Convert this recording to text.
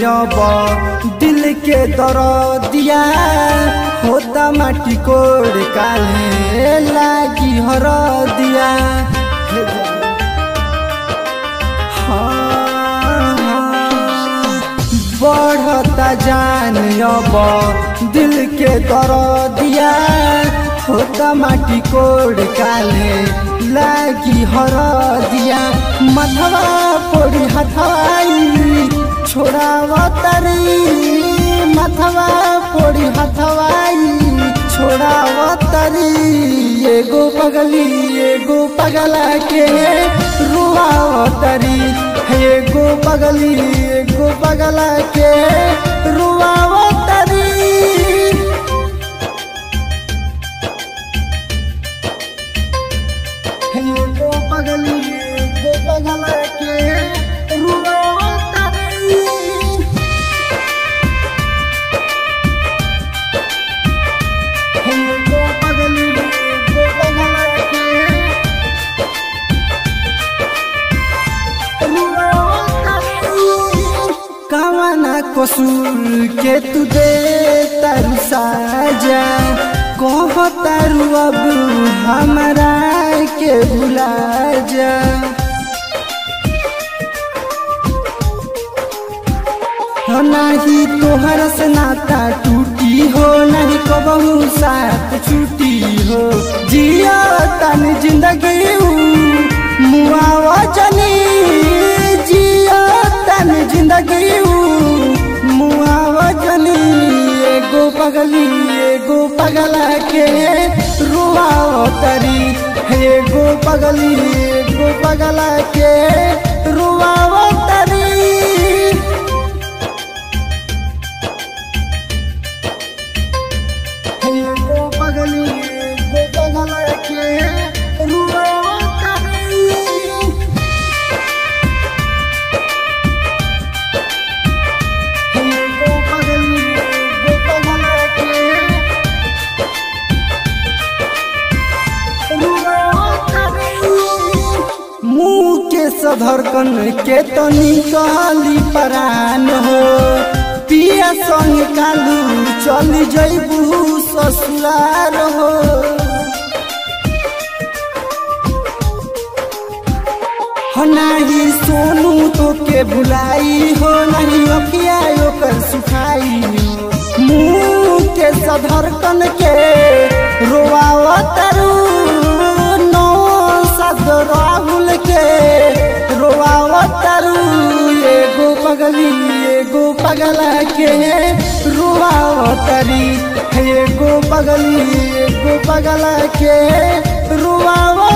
अब दिल के दरदिया होता माटी कोड़ काले लागी हर दिया। बढ़ता जान अब दिल के दरदिया होता माटी कोड़ काले लागी हर दिया। मथवा पोड़ी हथवाई छोड़ावा तरी मथवा पोड़ी हथवाई छोड़ावा तरी। एगो पगला के रुआवा तरी एगो पगला के रुआवा तरी। एगो पगला के रुआवा तरी। एगो पगला के कामना कसूर के तू दे तारू साजा कह तारू अब हमारा के भुला जा। नहीं तोहर से नाता टूटी हो नहीं कबहू साथ छूटी हो। जिया तन जिंदगी मुआवा जनी जिया तन जिंदगी मुआवा जनी। एगो पगला के रुआवा तरी एगो पगला के रुआवा तरी। एगो पगला के रुआवा तरी। एगो पगला के रुआवा तरी। मुँह के सधरकन के तो निकाली परान हो पिया संग कालू चल जइबू ससुराल हो। नहीं सोनू तो के भुलाई हो नहीं अखिया ओकर सुखाई हो। मुँह के सधरकन के रोआवा तरू नौ सद राहुल के रोआवा तरू। एगो पगला के रुआवा तरी एगो पगला के रुआवा